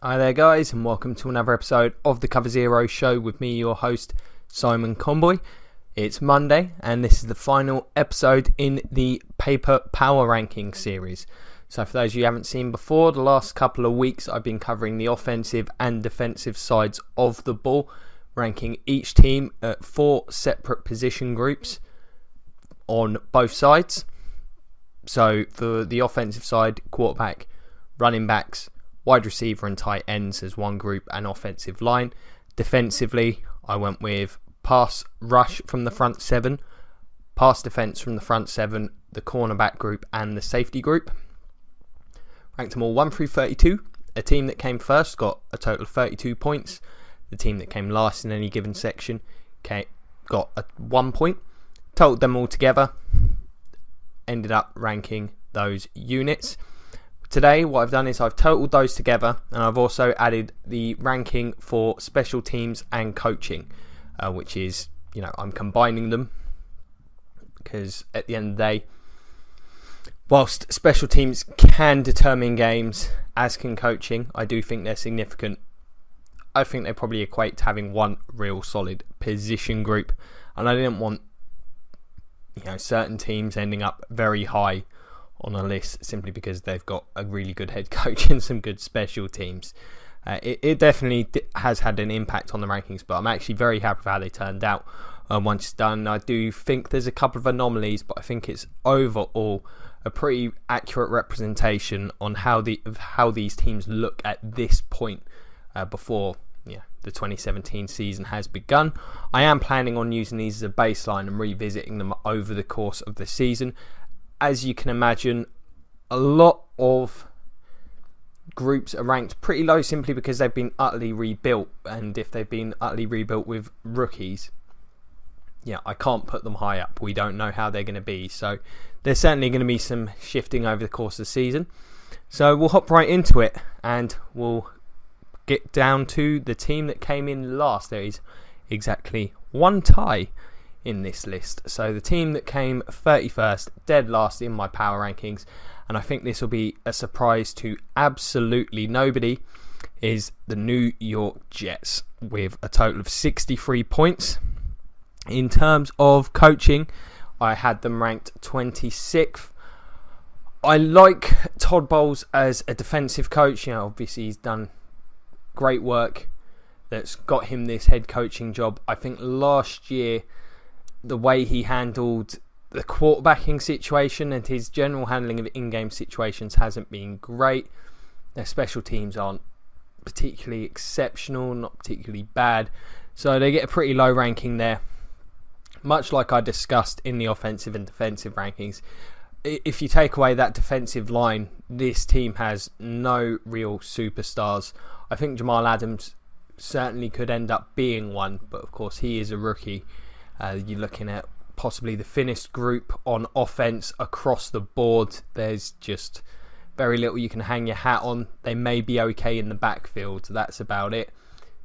Hi there guys, and welcome to another episode of the Cover Zero Show with me, your host, Simon Conboy. It's Monday and this is the final episode in the Paper Power Ranking series. So for those of you who haven't seen before, the last couple of weeks I've been covering the offensive and defensive sides of the ball, ranking each team at 4 separate position groups on both sides. So for the offensive side, quarterback, running backs, wide receiver and tight ends as one group, and offensive line. Defensively, I went with pass rush from the front 7, pass defense from the front 7, the cornerback group and the safety group. Ranked them all 1 through 32. A team that came first got a total of 32 points. The team that came last in any given section got 1 point. Totaled them all together. Ended up ranking those units. Today, what I've done is I've totaled those together, and I've also added the ranking for special teams and coaching, which is, I'm combining them because at the end of the day, whilst special teams can determine games, as can coaching, I do think they're significant. I think they probably equate to having one real solid position group, and I didn't want certain teams ending up very high on a list simply because they've got a really good head coach and some good special teams. It definitely has had an impact on the rankings, but I'm actually very happy with how they turned out once it's done. I do think there's a couple of anomalies, but I think it's overall a pretty accurate representation on how these teams look at this point before the 2017 season has begun. I am planning on using these as a baseline and revisiting them over the course of the season. As you can imagine, a lot of groups are ranked pretty low simply because they've been utterly rebuilt. And if they've been utterly rebuilt with rookies, I can't put them high up. We don't know how they're going to be. So there's certainly going to be some shifting over the course of the season. So we'll hop right into it and we'll get down to the team that came in last. There is exactly one tie in this list. So the team that came 31st, dead last in my power rankings, and I think this will be a surprise to absolutely nobody, is the New York Jets with a total of 63 points. In terms of coaching, I had them ranked 26th. I like Todd Bowles as a defensive coach. Obviously he's done great work that's got him this head coaching job. I think last year the way he handled the quarterbacking situation and his general handling of in-game situations hasn't been great. Their special teams aren't particularly exceptional, not particularly bad. So they get a pretty low ranking there. Much like I discussed in the offensive and defensive rankings, if you take away that defensive line, this team has no real superstars. I think Jamal Adams certainly could end up being one, but of course he is a rookie. You're looking at possibly the thinnest group on offense across the board. There's just very little you can hang your hat on. They may be okay in the backfield. That's about it.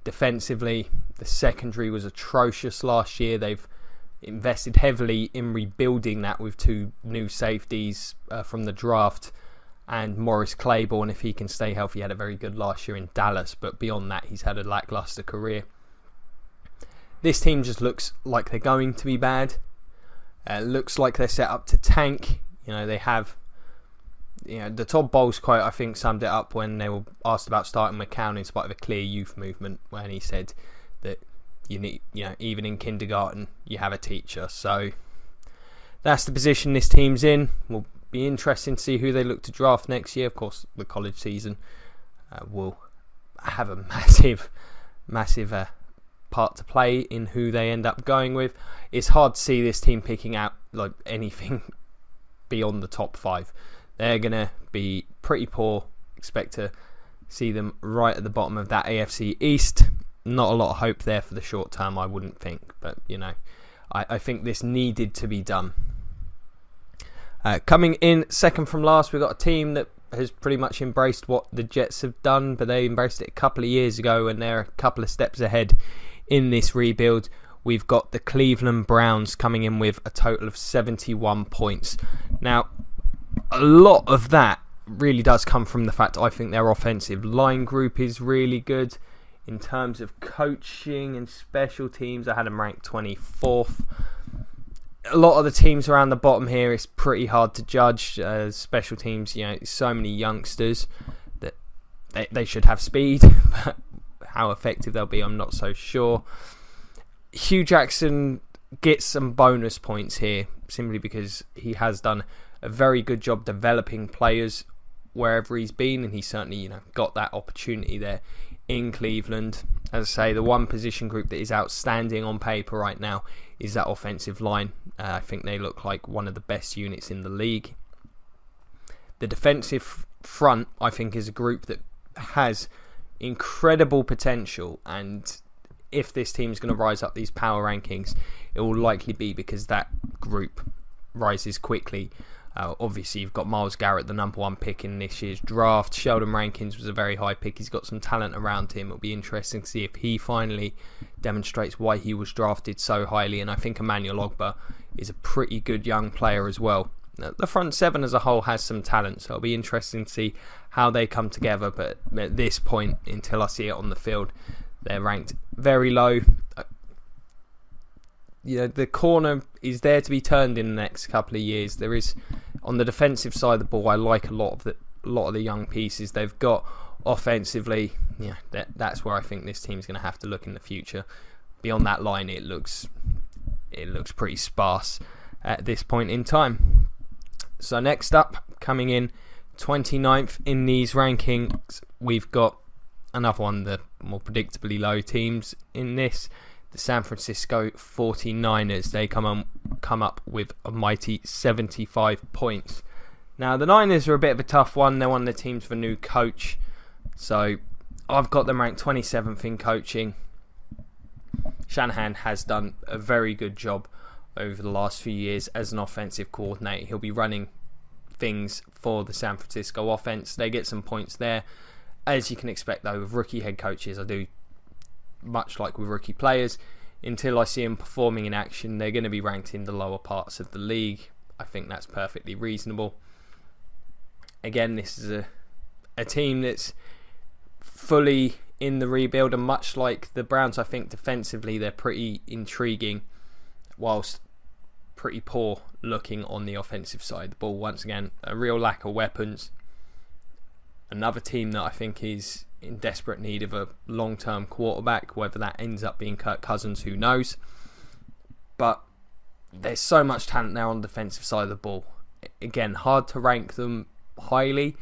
Defensively, the secondary was atrocious last year. They've invested heavily in rebuilding that with 2 new safeties from the draft. And Morris Claiborne, if he can stay healthy, had a very good last year in Dallas. But beyond that, he's had a lackluster career. This team just looks like they're going to be bad. Looks like they're set up to tank. They have, the Todd Bowles quote, I think, summed it up when they were asked about starting McCown in spite of a clear youth movement, when he said that you need, even in kindergarten, you have a teacher. So that's the position this team's in. Will be interesting to see who they look to draft next year. Of course, the college season will have a massive part to play in who they end up going with. It's hard to see this team picking out anything beyond the top 5. They're going to be pretty poor. Expect to see them right at the bottom of that AFC East. Not a lot of hope there for the short term, I wouldn't think. But, I think this needed to be done. Coming in second from last, we've got a team that has pretty much embraced what the Jets have done, but they embraced it a couple of years ago and they're a couple of steps ahead in this rebuild. We've got the Cleveland Browns coming in with a total of 71 points. Now, a lot of that really does come from the fact I think their offensive line group is really good. In terms of coaching and special teams, I had them ranked 24th. A lot of the teams around the bottom here, it's pretty hard to judge. Special teams, so many youngsters that they should have speed, but how effective they'll be, I'm not so sure. Hugh Jackson gets some bonus points here simply because he has done a very good job developing players wherever he's been, and he certainly got that opportunity there in Cleveland. As I say, the one position group that is outstanding on paper right now is that offensive line. I think they look like one of the best units in the league. The defensive front, I think, is a group that has incredible potential, and if this team is going to rise up these power rankings, it will likely be because that group rises quickly. Obviously, you've got Myles Garrett, the number 1 pick in this year's draft. Sheldon Rankins was a very high pick. He's got some talent around him. It'll be interesting to see if he finally demonstrates why he was drafted so highly. And I think Emmanuel Ogbah is a pretty good young player as well. The front 7 as a whole has some talent, so it'll be interesting to see how they come together. But at this point, until I see it on the field, they're ranked very low. The corner is there to be turned in the next couple of years. There is, on the defensive side of the ball, I like a lot of the young pieces they've got. Offensively, that's where I think this team's going to have to look in the future. Beyond that line, it looks pretty sparse at this point in time. So next up, coming in 29th in these rankings, we've got another one of the more predictably low teams in this. The San Francisco 49ers, they come up with a mighty 75 points. Now, the Niners are a bit of a tough one. They're one of the teams with a new coach. So, I've got them ranked 27th in coaching. Shanahan has done a very good job over the last few years as an offensive coordinator. He'll be running things for the San Francisco offense. They get some points there. As you can expect, though, with rookie head coaches, I do much like with rookie players, until I see them performing in action, they're going to be ranked in the lower parts of the league. I think that's perfectly reasonable. Again, this is a team that's fully in the rebuild, and much like the Browns, I think defensively they're pretty intriguing, whilst pretty poor looking on the offensive side of the ball. Once again, a real lack of weapons. Another team that I think is in desperate need of a long-term quarterback. Whether that ends up being Kirk Cousins, who knows? But there's so much talent now on the defensive side of the ball. Again, hard to rank them highly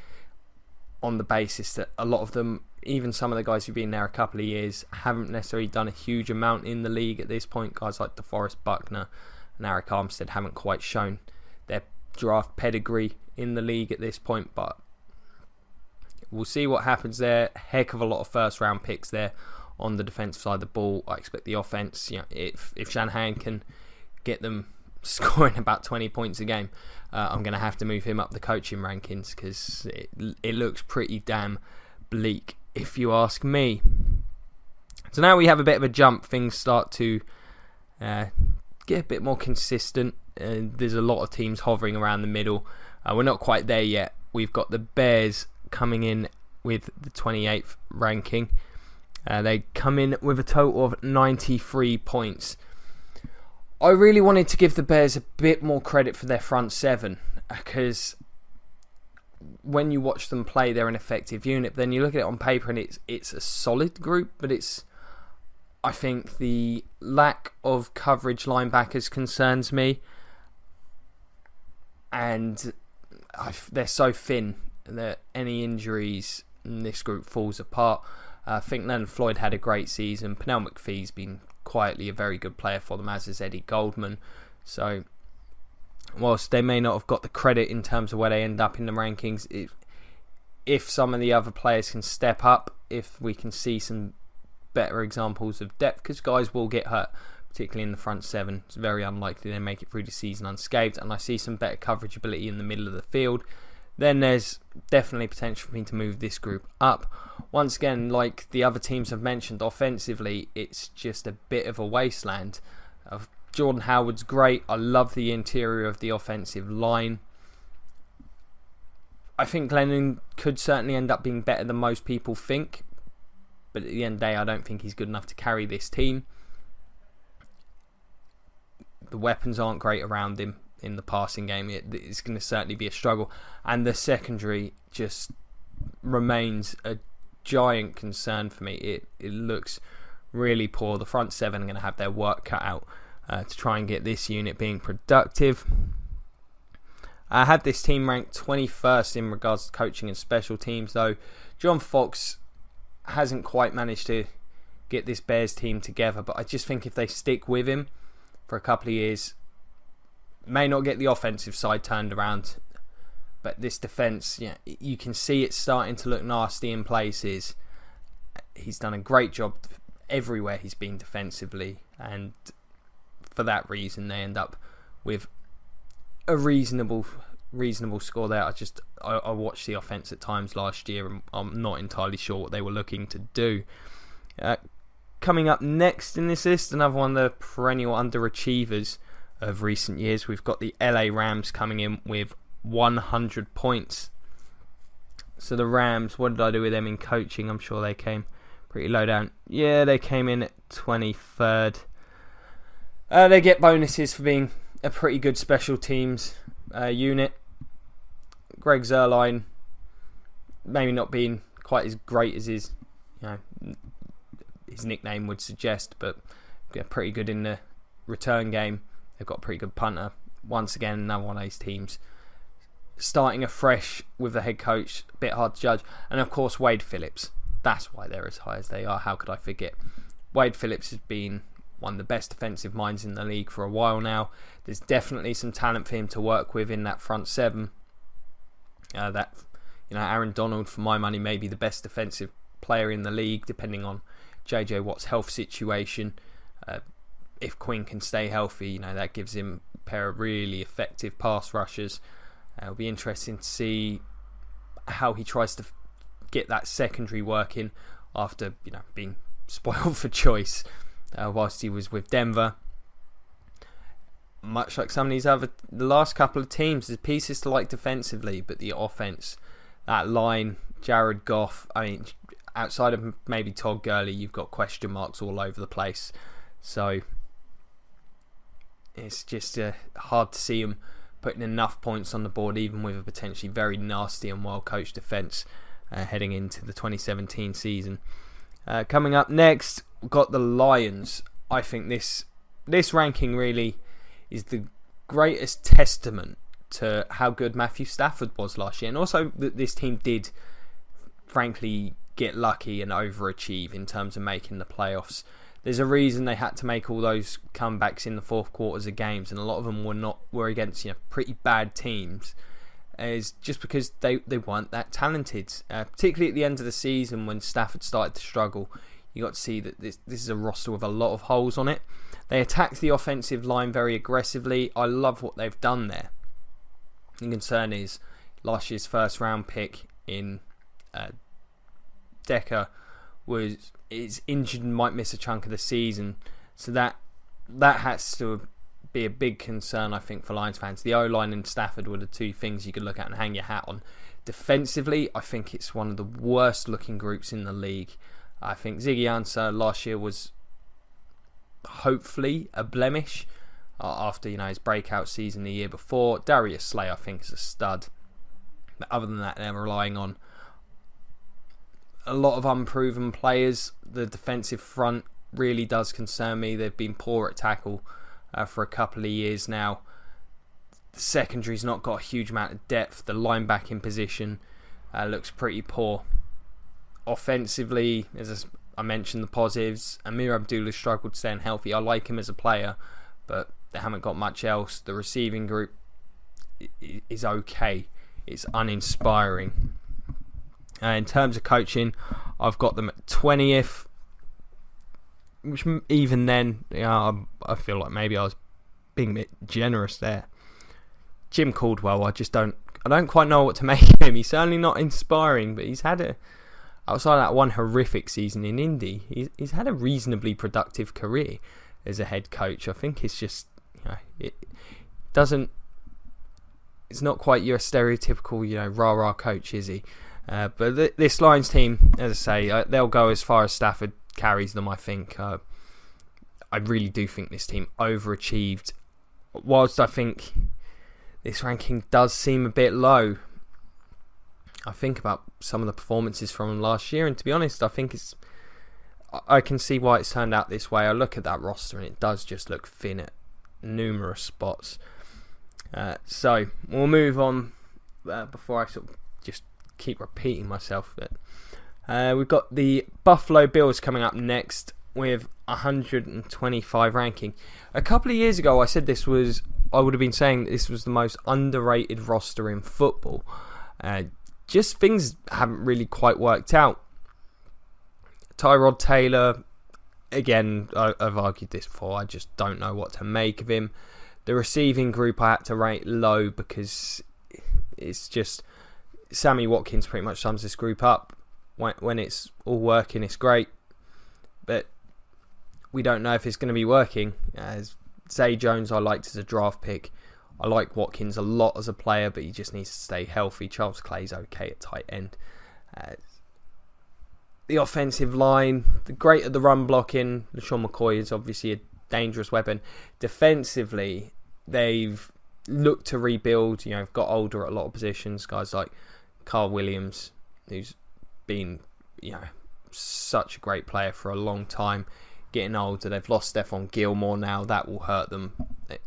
on the basis that a lot of them, even some of the guys who've been there a couple of years, haven't necessarily done a huge amount in the league at this point. Guys like DeForest Buckner and Eric Armstead haven't quite shown their draft pedigree in the league at this point, but we'll see what happens there. Heck of a lot of first-round picks there on the defensive side of the ball. I expect the offense, if Shanahan can get them scoring about 20 points a game, I'm going to have to move him up the coaching rankings, because it looks pretty damn bleak, if you ask me. So now we have a bit of a jump. Things start to get a bit more consistent. There's a lot of teams hovering around the middle. We're not quite there yet. We've got the Bears coming in with the 28th ranking. They come in with a total of 93 points. I really wanted to give the Bears a bit more credit for their front 7, because when you watch them play, they're an effective unit. But then you look at it on paper and it's a solid group, but I think the lack of coverage linebackers concerns me, and they're so thin that any injuries in this group falls apart. I think Leonard Floyd had a great season. Pernell McPhee's been quietly a very good player for them, as is Eddie Goldman. So whilst they may not have got the credit in terms of where they end up in the rankings, if some of the other players can step up, if we can see some better examples of depth, because guys will get hurt, particularly in the front 7. It's very unlikely they make it through the season unscathed, and I see some better coverage ability in the middle of the field, then there's definitely potential for me to move this group up. Once again, like the other teams I've mentioned, offensively, it's just a bit of a wasteland. Jordan Howard's great. I love the interior of the offensive line. I think Glennon could certainly end up being better than most people think. But at the end of the day, I don't think he's good enough to carry this team. The weapons aren't great around him in the passing game. It's going to certainly be a struggle. And the secondary just remains a giant concern for me. It looks really poor. The front seven are going to have their work cut out to try and get this unit being productive. I had this team ranked 21st in regards to coaching and special teams, though John Fox hasn't quite managed to get this Bears team together, but I just think if they stick with him for a couple of years, may not get the offensive side turned around, but this defence, you can see it starting to look nasty in places. He's done a great job everywhere he's been defensively, and for that reason they end up with a reasonable score there. I watched the offense at times last year, and I'm not entirely sure what they were looking to do. Coming up next in this list, another one of the perennial underachievers of recent years, we've got the LA Rams coming in with 100 points. So the Rams, what did I do with them in coaching? I'm sure they came pretty low down. Yeah, they came in at 23rd. They get bonuses for being a pretty good special teams unit. Greg Zuerlein maybe not being quite as great as his nickname would suggest, but pretty good in the return game. They've got a pretty good punter. Once again, another one of these teams starting afresh with the head coach, a bit hard to judge. And of course, Wade Phillips. That's why they're as high as they are. How could I forget? Wade Phillips has been one of the best defensive minds in the league for a while now. There's definitely some talent for him to work with in that front seven. Aaron Donald, for my money, may be the best defensive player in the league, depending on JJ Watt's health situation. If Quinn can stay healthy, that gives him a pair of really effective pass rushers. It'll be interesting to see how he tries to get that secondary working after being spoiled for choice whilst he was with Denver. Much like some of the last couple of teams, there's pieces to like defensively, but the offense, that line, Jared Goff, outside of maybe Todd Gurley, you've got question marks all over the place. So it's just hard to see him putting enough points on the board, even with a potentially very nasty and well-coached defence heading into the 2017 season. Coming up next, we've got the Lions. I think this ranking really is the greatest testament to how good Matthew Stafford was last year, and also that this team did, frankly, get lucky and overachieve in terms of making the playoffs. There's a reason they had to make all those comebacks in the fourth quarters of games, and a lot of them were against pretty bad teams. Is just because they weren't that talented, particularly at the end of the season when Stafford started to struggle. You got to see that this is a roster with a lot of holes on it. They attacked the offensive line very aggressively. I love what they've done there. The concern is last year's first round pick in Decker is injured and might miss a chunk of the season, so that has to be a big concern, I think, for Lions fans. The O-line and Stafford were the two things you could look at and hang your hat on. Defensively, I think it's one of the worst looking groups in the league. I think Ziggy Ansah last year was hopefully a blemish after his breakout season the year before. Darius Slay, I think, is a stud. But other than that, they're relying on a lot of unproven players. The defensive front really does concern me. They've been poor at tackle for a couple of years now. The secondary's not got a huge amount of depth. The linebacking position looks pretty poor. Offensively, as I mentioned, the positives. Amir Abdullah struggled staying healthy. I like him as a player, but they haven't got much else. The receiving group is okay. It's uninspiring. In terms of coaching, I've got them at 20th, which even then, I feel like maybe I was being a bit generous there. Jim Caldwell, I don't quite know what to make of him. He's certainly not inspiring, but he's had outside of that one horrific season in Indy, he's had a reasonably productive career as a head coach. I think it's just, it He's not quite your stereotypical, rah-rah coach, is he? But this Lions team, as I say, they'll go as far as Stafford carries them, I think. I really do think this team overachieved. Whilst I think this ranking does seem a bit low, I think about some of the performances from last year, and to be honest, I can see why it's turned out this way. I look at that roster and it does just look thin at numerous spots. So we'll move on before I sort of just keep repeating myself. We've got the Buffalo Bills coming up next with 125 ranking. A couple of years ago, I would have been saying this was the most underrated roster in football. Just things haven't really quite worked out. Tyrod Taylor, again, I've argued this before. I just don't know what to make of him. The receiving group I had to rate low because it's just Sammy Watkins pretty much sums this group up. When it's all working, it's great. But we don't know if it's going to be working. As Zay Jones, I liked as a draft pick. I like Watkins a lot as a player, but he just needs to stay healthy. Charles Clay's okay at tight end. The offensive line, great at the run blocking. LaShawn McCoy is obviously a dangerous weapon. Defensively, they've looked to rebuild. Got older at a lot of positions. Guys like Carl Williams, who's been, such a great player for a long time. Getting older, they've lost Stephon Gilmore now. That will hurt them. They've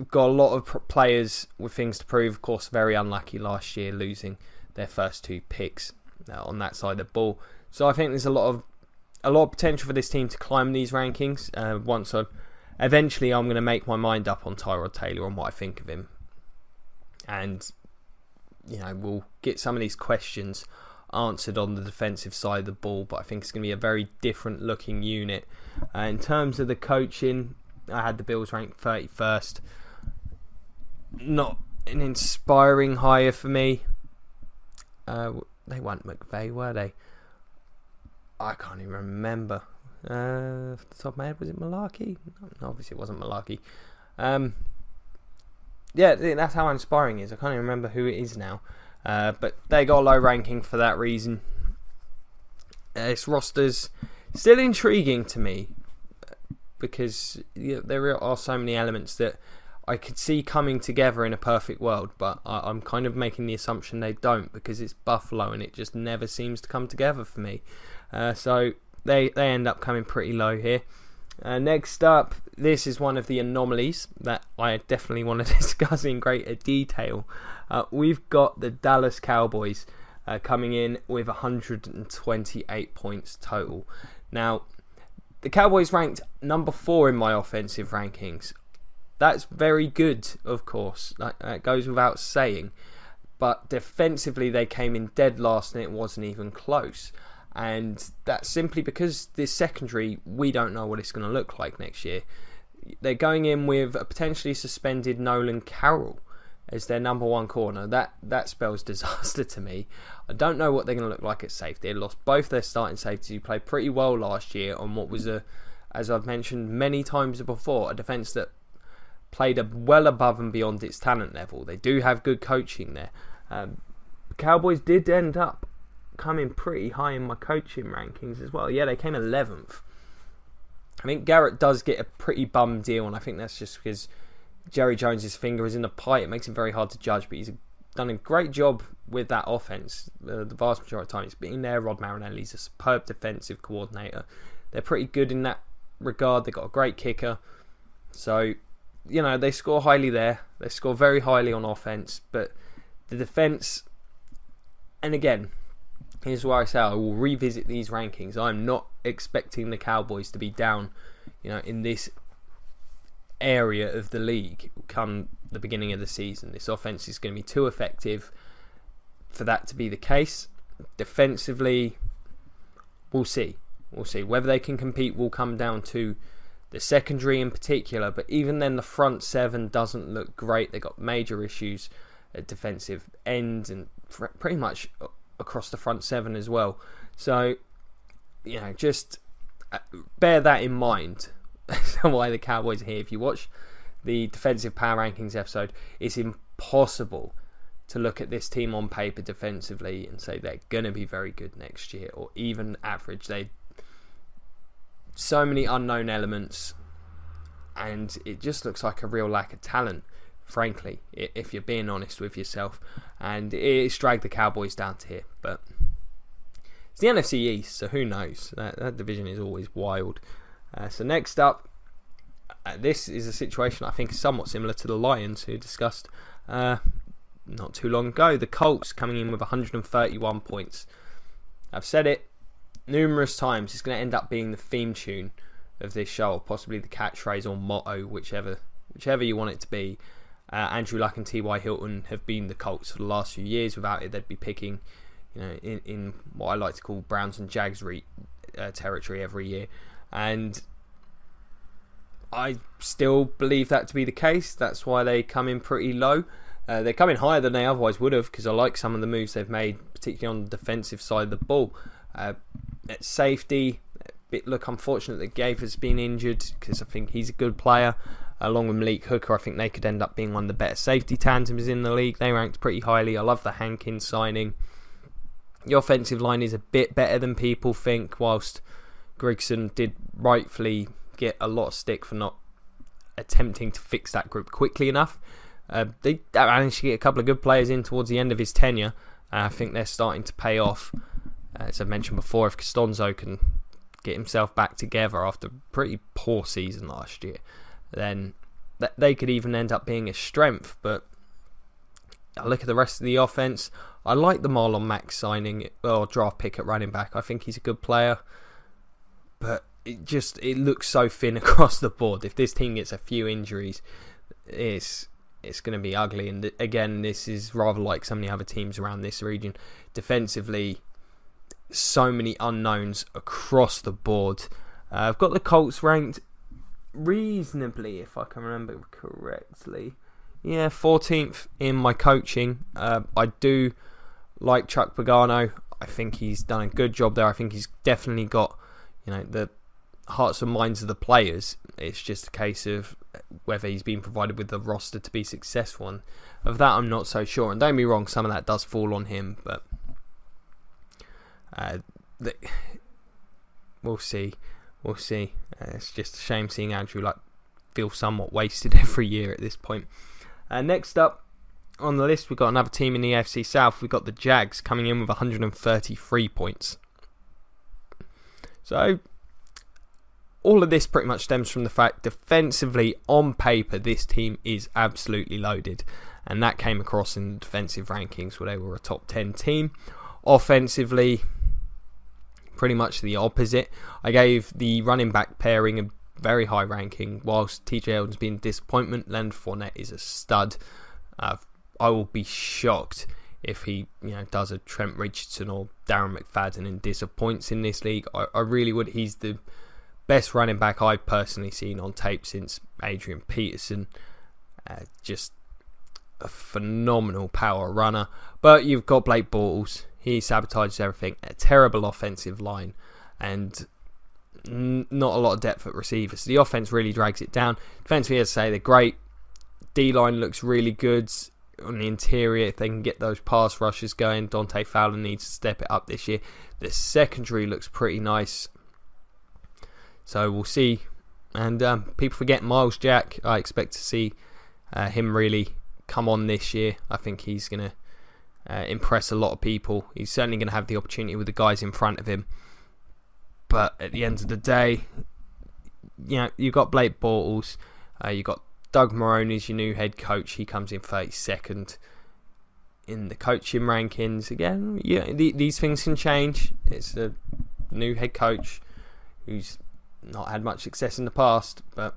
got a lot of players with things to prove. Of course, very unlucky last year losing their first two picks on that side of the ball. So I think there's a lot of potential for this team to climb these rankings. Eventually I'm going to make my mind up on Tyrod Taylor and what I think of him, and we'll get some of these questions answered on the defensive side of the ball. But I think it's going to be a very different looking unit. In terms of the coaching, I had the Bills ranked 31st. Not an inspiring hire for me. They weren't McVay, were they? I can't even remember. Off the top of my head, was it Malarkey? No, obviously it wasn't Malarkey. Yeah, that's how inspiring it is. I can't even remember who it is now. But they got a low ranking for that reason. This roster's still intriguing to me because there are so many elements that I could see coming together in a perfect world, but I'm kind of making the assumption they don't because it's Buffalo and it just never seems to come together for me. So they end up coming pretty low here. Next up, this is one of the anomalies that I definitely want to discuss in greater detail. We've got the Dallas Cowboys coming in with 128 points total. Now, the Cowboys ranked number 4 in my offensive rankings. That's very good, of course. That goes without saying. But defensively, they came in dead last and it wasn't even close. And that's simply because this secondary, we don't know what it's going to look like next year. They're going in with a potentially suspended Nolan Carroll as their number 1 corner. That spells disaster to me. I don't know what they're going to look like at safety. They lost both their starting safeties who played pretty well last year on what was, as I've mentioned many times before, a defence that played well above and beyond its talent level. They do have good coaching there. The Cowboys did end up coming pretty high in my coaching rankings as well. Yeah, they came 11th. I think Garrett does get a pretty bum deal, and I think that's just because Jerry Jones' finger is in the pie. It makes him very hard to judge, but he's done a great job with that offense. The vast majority of the time he's been there. Rod Marinelli's a superb defensive coordinator. They're pretty good in that regard. They've got a great kicker. So, they score highly there. They score very highly on offense, but the defense, and again, here's where I say I will revisit these rankings. I'm not expecting the Cowboys to be down, in this area of the league come the beginning of the season. This offense is going to be too effective for that to be the case. Defensively, we'll see. Whether they can compete will come down to the secondary in particular, but even then the front 7 doesn't look great. They got major issues at defensive end and pretty much across the front 7 as well. So, just bear that in mind. That's why the Cowboys are here. If you watch the defensive power rankings episode, it's possible to look at this team on paper defensively and say they're going to be very good next year, or even average. So many unknown elements, and it just looks like a real lack of talent, frankly, if you're being honest with yourself. And it's dragged the Cowboys down to here. But it's the NFC East, so who knows? That division is always wild. So next up, this is a situation I think is somewhat similar to the Lions, who discussed not too long ago. The Colts coming in with 131 points. I've said it numerous times. It's going to end up being the theme tune of this show, or possibly the catchphrase or motto, whichever you want it to be. Andrew Luck and T.Y. Hilton have been the Colts for the last few years. Without it, they'd be picking, in what I like to call Browns and Jags territory every year. And I still believe that to be the case. That's why they come in pretty low. They're coming higher than they otherwise would have, because I like some of the moves they've made, particularly on the defensive side of the ball. At safety, look, unfortunate that Gabe has been injured, because I think he's a good player. Along with Malik Hooker, I think they could end up being one of the better safety tandems in the league. They ranked pretty highly. I love the Hankins signing. The offensive line is a bit better than people think, whilst Grigson did rightfully get a lot of stick for not attempting to fix that group quickly enough. They managed to get a couple of good players in towards the end of his tenure. I think they're starting to pay off. As I've mentioned before, if Costanzo can get himself back together after a pretty poor season last year, then they could even end up being a strength. But I look at the rest of the offense. I like the Marlon Mack signing, or draft pick at running back. I think he's a good player, but it looks so thin across the board. If this team gets a few injuries, it's going to be ugly. And again, this is rather like some of the other teams around this region. Defensively, so many unknowns across the board. I've got the Colts ranked reasonably, if I can remember correctly. Yeah, 14th in my coaching. I do like Chuck Pagano. I think he's done a good job there. I think he's definitely got, the hearts and minds of the players. It's just a case of whether he's been provided with the roster to be successful. And of that, I'm not so sure. And don't be wrong, some of that does fall on him, but we'll see. It's just a shame seeing Andrew Luck feel somewhat wasted every year at this point. Next up on the list, we've got another team in the AFC South. We've got the Jags coming in with 133 points. So all of this pretty much stems from the fact, defensively, on paper, this team is absolutely loaded. And that came across in the defensive rankings, where they were a top 10 team. Offensively, pretty much the opposite. I gave the running back pairing a very high ranking, whilst TJ Yeldon's been a disappointment. Leonard Fournette is a stud. I will be shocked if he does a Trent Richardson or Darren McFadden and disappoints in this league. I really would. He's the best running back I've personally seen on tape since Adrian Peterson. Just a phenomenal power runner. But you've got Blake Bortles. He sabotages everything. A terrible offensive line. And not a lot of depth at receivers. The offense really drags it down. Defensively, as I say, they're great. D-line looks really good on the interior. If they can get those pass rushes going, Dante Fowler needs to step it up this year. The secondary looks pretty nice. So we'll see. And people forget Miles Jack. I expect to see him really come on this year. I think he's going to impress a lot of people. He's certainly going to have the opportunity with the guys in front of him. But at the end of the day, you've got Blake Bortles. You've got Doug Maroni's your new head coach. He comes in 32nd in the coaching rankings. Again, these things can change. It's a new head coach who's not had much success in the past, but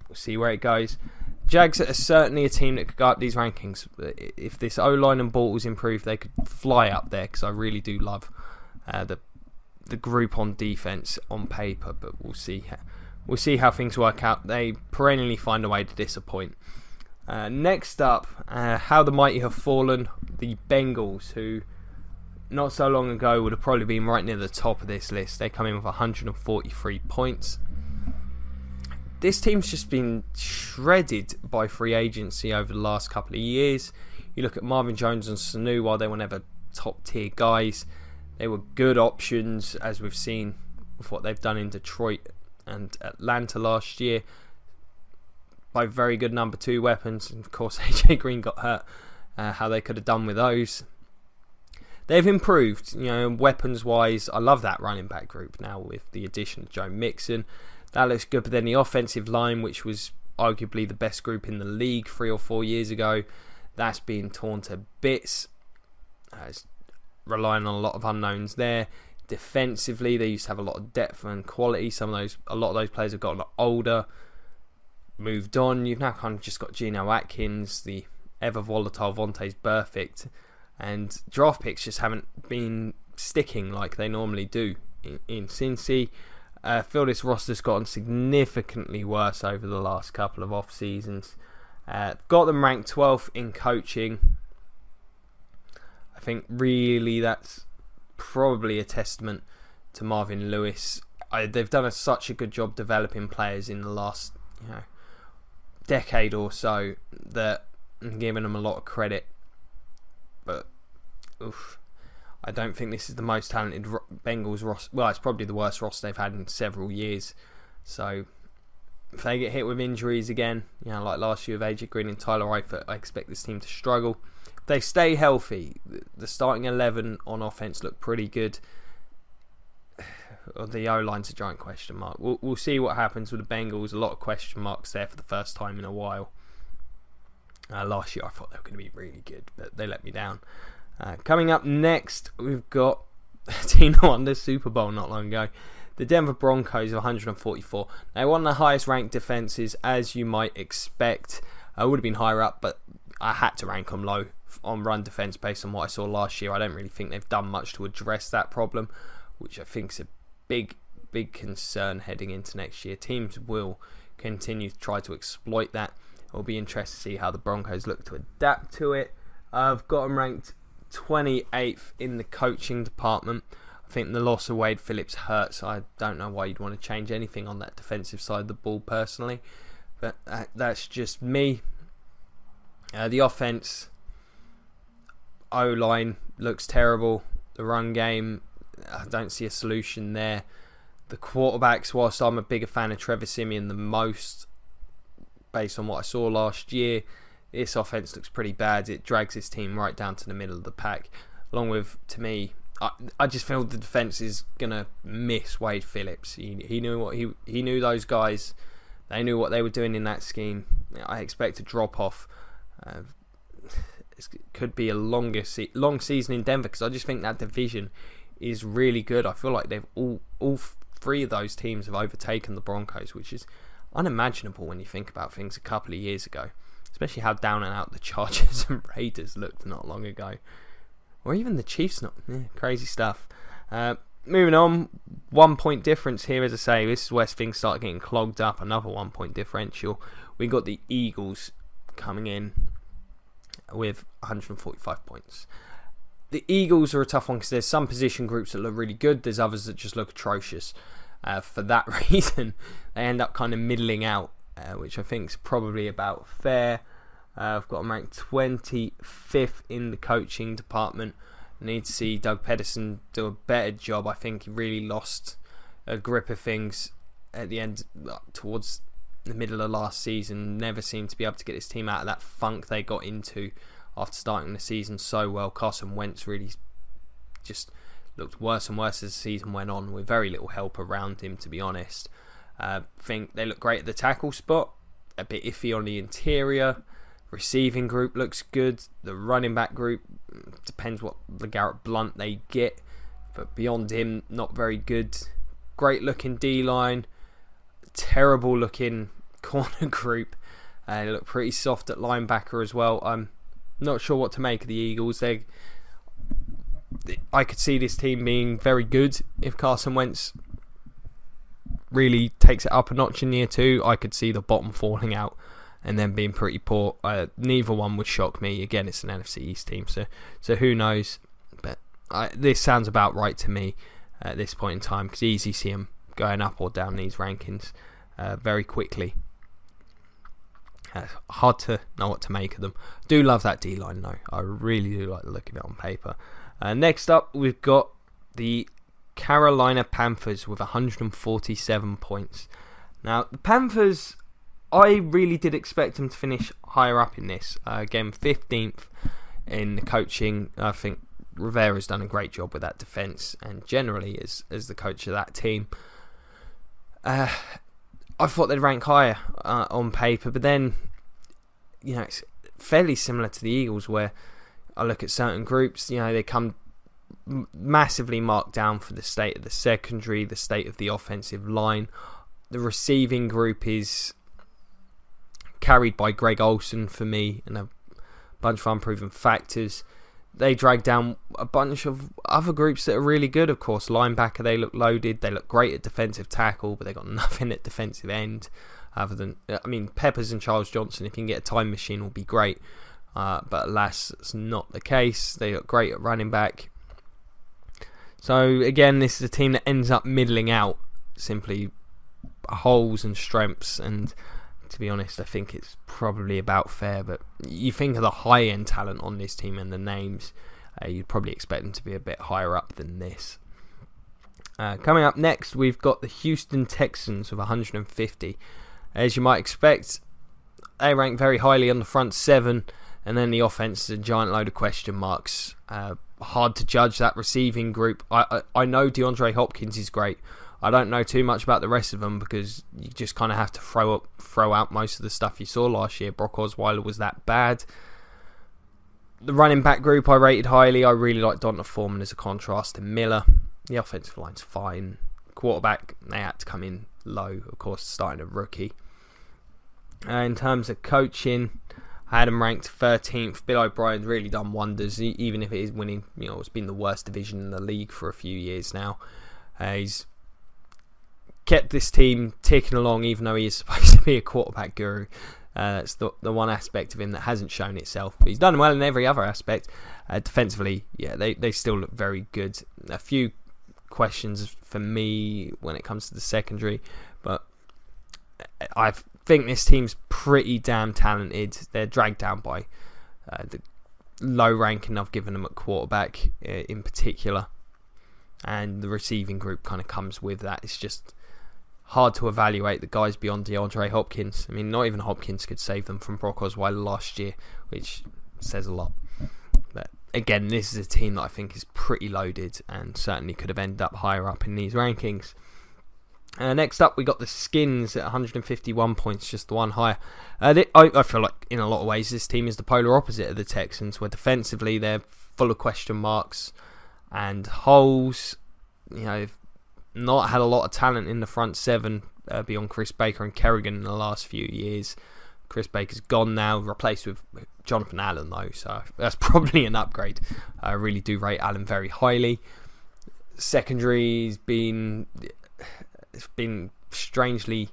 we'll see where it goes. Jags are certainly a team that could go up these rankings. If this O-line and Bortles improve, they could fly up there, because I really do love the group on defense on paper, but we'll see how things work out. They perennially find a way to disappoint. Next up, how the mighty have fallen. The Bengals, who not so long ago would have probably been right near the top of this list. They come in with 143 points. this team's just been shredded by free agency over the last couple of years. You look at Marvin Jones and Sanu, while they were never top tier guys, they were good options, as we've seen with what they've done in Detroit and Atlanta last year, by very good number 2 weapons. And of course AJ Green got hurt, how they could have done with those. They've improved, weapons wise. I love that running back group now with the addition of Joe Mixon. That looks good. But then the offensive line, which was arguably the best group in the league 3 or 4 years ago, that's being torn to bits. It's relying on a lot of unknowns there. Defensively, they used to have a lot of depth and quality. A lot of those players have gotten older, moved on. You've now kind of just got Geno Atkins, the ever volatile Vontaze Burfict, and draft picks just haven't been sticking like they normally do in Cincy. I feel this roster's gotten significantly worse over the last couple of off seasons. Got them ranked 12th in coaching. I think really that's probably a testament to Marvin Lewis. They've done such a good job developing players in the last decade or so that I'm giving them a lot of credit. But I don't think this is the most talented Bengals roster. Well, it's probably the worst roster they've had in several years. So if they get hit with injuries again, like last year with AJ Green and Tyler Eifert, I expect this team to struggle. If they stay healthy, the starting 11 on offense look pretty good. The O-line's a giant question mark. We'll see what happens with the Bengals. A lot of question marks there for the first time in a while. Last year I thought they were going to be really good, but they let me down. Coming up next, we've got a team that won the Super Bowl not long ago. The Denver Broncos of 144. They won the highest ranked defenses, as you might expect. I would have been higher up, but I had to rank them low on run defense based on what I saw last year. I don't really think they've done much to address that problem, which I think is a big concern heading into next year. Teams will continue to try to exploit that. It'll be interesting to see how the Broncos look to adapt to it. I've got them ranked 28th in the coaching department. I think the loss of Wade Phillips hurts. I don't know why you'd want to change anything on that defensive side of the ball personally, but that's just me. The offense, O-line looks terrible. The run game, I don't see a solution there. The quarterbacks, whilst I'm a bigger fan of Trevor Siemian than most, based on what I saw last year, this offense looks pretty bad. It drags his team right down to the middle of the pack. Along with, to me, I just feel the defense is gonna miss Wade Phillips. He knew what he knew those guys. They knew what they were doing in that scheme. I expect a drop off. It could be a long season in Denver, because I just think that division is really good. I feel like they've all 3 of those teams have overtaken the Broncos, which is unimaginable when you think about things a couple of years ago, especially how down and out the Chargers and Raiders looked not long ago, or even the Chiefs. Crazy stuff. Moving on, 1 point difference here. As I say, this is where things start getting clogged up. Another 1 point differential. We got the Eagles coming in with 145 points. The Eagles are a tough one because there's some position groups that look really good. There's others that just look atrocious. For that reason, they end up kind of middling out, which I think is probably about fair. I've got them ranked 25th in the coaching department. I need to see Doug Pederson do a better job. I think he really lost a grip of things at the end, towards the middle of last season. Never seemed to be able to get his team out of that funk they got into after starting the season so well. Carson Wentz really just looked worse and worse as the season went on, with very little help around him, to be honest. I think they look great at the tackle spot, a bit iffy on the interior. Receiving group looks good. The running back group, depends what LeGarrette Blount they get, but beyond him, not very good. Great looking D-line, terrible looking corner group. They look pretty soft at linebacker as well. I'm not sure what to make of the Eagles. I could see this team being very good if Carson Wentz really takes it up a notch in year 2. I could see the bottom falling out and then being pretty poor. Neither one would shock me. Again, it's an NFC East team, so who knows? But this sounds about right to me at this point in time, because easy see them going up or down these rankings. very quickly. Hard to know what to make of them. Do love that D-line though. I really do like the look of it on paper. Next up, we've got the Carolina Panthers with 147 points. Now, the Panthers, I really did expect them to finish higher up in this. Again, 15th in the coaching. I think Rivera's done a great job with that defence, and generally as the coach of that team. I thought they'd rank higher on paper, but then, it's fairly similar to the Eagles, where I look at certain groups, they come massively marked down for the state of the secondary, the state of the offensive line. The receiving group is carried by Greg Olsen for me, and a bunch of unproven factors. They drag down a bunch of other groups that are really good, of course. Linebacker, they look loaded. They look great at defensive tackle, but they got nothing at defensive end. Other than, Peppers and Charles Johnson, if you can get a time machine, will be great. But alas, it's not the case. They look great at running back. So again, this is a team that ends up middling out, simply holes and strengths. And to be honest, I think it's probably about fair, but you think of the high-end talent on this team and the names, you'd probably expect them to be a bit higher up than this. Coming up next, we've got the Houston Texans with 150. As you might expect, they rank very highly on the front seven, and then the offense is a giant load of question marks. Hard to judge that receiving group. I know DeAndre Hopkins is great. I don't know too much about the rest of them because you just kind of have to throw out most of the stuff you saw last year. Brock Osweiler was that bad. The running back group I rated highly. I really like Donta Foreman as a contrast to Miller. The offensive line's fine. Quarterback, they had to come in low, of course, starting a rookie. In terms of coaching, I had him ranked 13th. Bill O'Brien's really done wonders, even if it is winning. It's been the worst division in the league for a few years now. He's kept this team ticking along, even though he is supposed to be a quarterback guru. That's the one aspect of him that hasn't shown itself. But he's done well in every other aspect. Defensively, they still look very good. A few questions for me when it comes to the secondary, but I think this team's pretty damn talented. They're dragged down by the low ranking I've given them at quarterback in particular, and the receiving group kind of comes with that. It's just hard to evaluate the guys beyond DeAndre Hopkins. Not even Hopkins could save them from Brock Osweiler last year, which says a lot. But again, this is a team that I think is pretty loaded and certainly could have ended up higher up in these rankings. Next up, we got the Skins at 151 points, just the one higher. I feel like in a lot of ways this team is the polar opposite of the Texans, where defensively they're full of question marks and holes. They've not had a lot of talent in the front seven beyond Chris Baker and Kerrigan in the last few years. Chris Baker's gone now, replaced with Jonathan Allen though, so that's probably an upgrade. I really do rate Allen very highly. Secondary's been strangely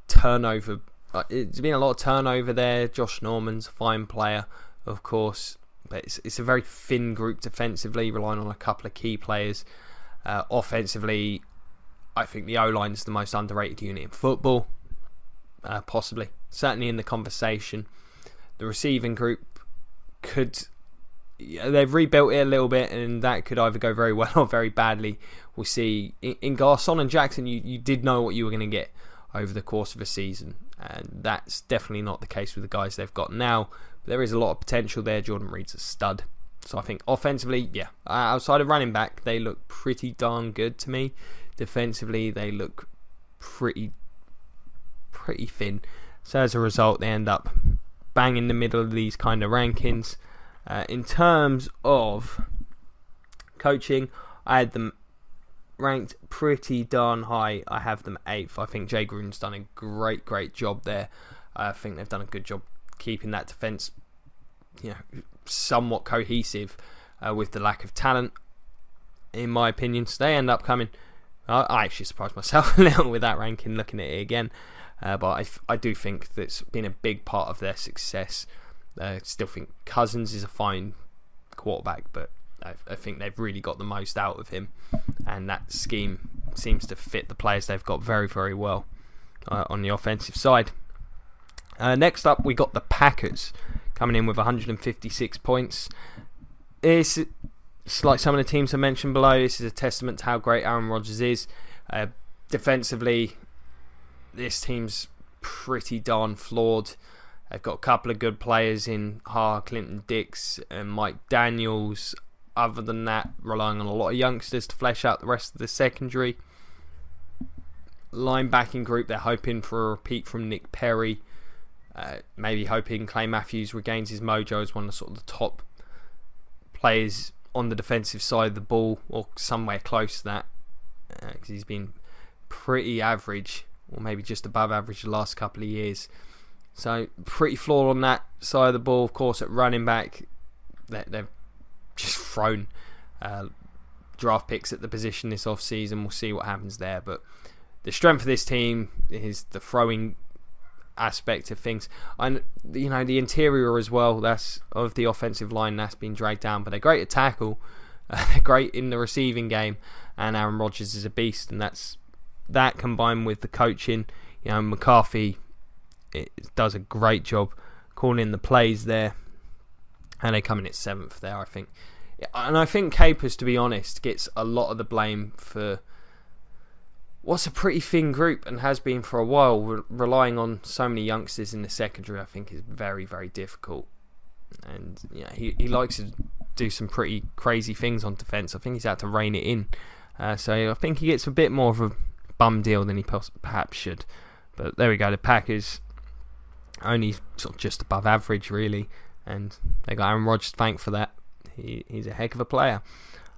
turnover. It's been a lot of turnover there. Josh Norman's a fine player, of course, but it's a very thin group defensively, relying on a couple of key players. Offensively, I think the O-line is the most underrated unit in football, possibly. Certainly in the conversation. The receiving group they've rebuilt it a little bit, and that could either go very well or very badly. We'll see. In Garcon and Jackson, you did know what you were going to get over the course of a season, and that's definitely not the case with the guys they've got now. But there is a lot of potential there. Jordan Reed's a stud. So I think offensively, outside of running back, they look pretty darn good to me. Defensively, they look pretty thin. So as a result, they end up bang in the middle of these kind of rankings. In terms of coaching, I had them ranked pretty darn high. I have them 8th. I think Jay Gruden's done a great job there. I think they've done a good job keeping that defence, somewhat cohesive with the lack of talent, in my opinion. So they end up coming. I actually surprised myself a little with that ranking, looking at it again. But I do think that's been a big part of their success. I still think Cousins is a fine quarterback, but I think they've really got the most out of him, and that scheme seems to fit the players they've got very, very well on the offensive side. Next up, we got the Packers coming in with 156 points. It's like some of the teams I mentioned below. This is a testament to how great Aaron Rodgers is. Defensively, this team's pretty darn flawed. They've got a couple of good players in Clinton Dix and Mike Daniels. Other than that, relying on a lot of youngsters to flesh out the rest of the secondary. Linebacking group, they're hoping for a repeat from Nick Perry. Maybe hoping Clay Matthews regains his mojo as one of the sort of the top players on the defensive side of the ball, or somewhere close to that, because he's been pretty average, or maybe just above average the last couple of years. So pretty flawed on that side of the ball. Of course, at running back, they've just thrown draft picks at the position this off-season. We'll see what happens there. But the strength of this team is the throwing aspect of things. And the interior as well, that's of the offensive line, that's been dragged down. But they're great at tackle. They're great in the receiving game. And Aaron Rodgers is a beast. And that combined with the coaching. McCarthy does a great job calling the plays there. And they come in at 7th there, I think. And I think Capers, to be honest, gets a lot of the blame for what's a pretty thin group and has been for a while. Relying on so many youngsters in the secondary, I think, is very, very difficult. And he likes to do some pretty crazy things on defence. I think he's had to rein it in. So I think he gets a bit more of a bum deal than he perhaps should. But there we go, the Packers only sort of just above average, really. And they got Aaron Rodgers to thank for that. He's a heck of a player.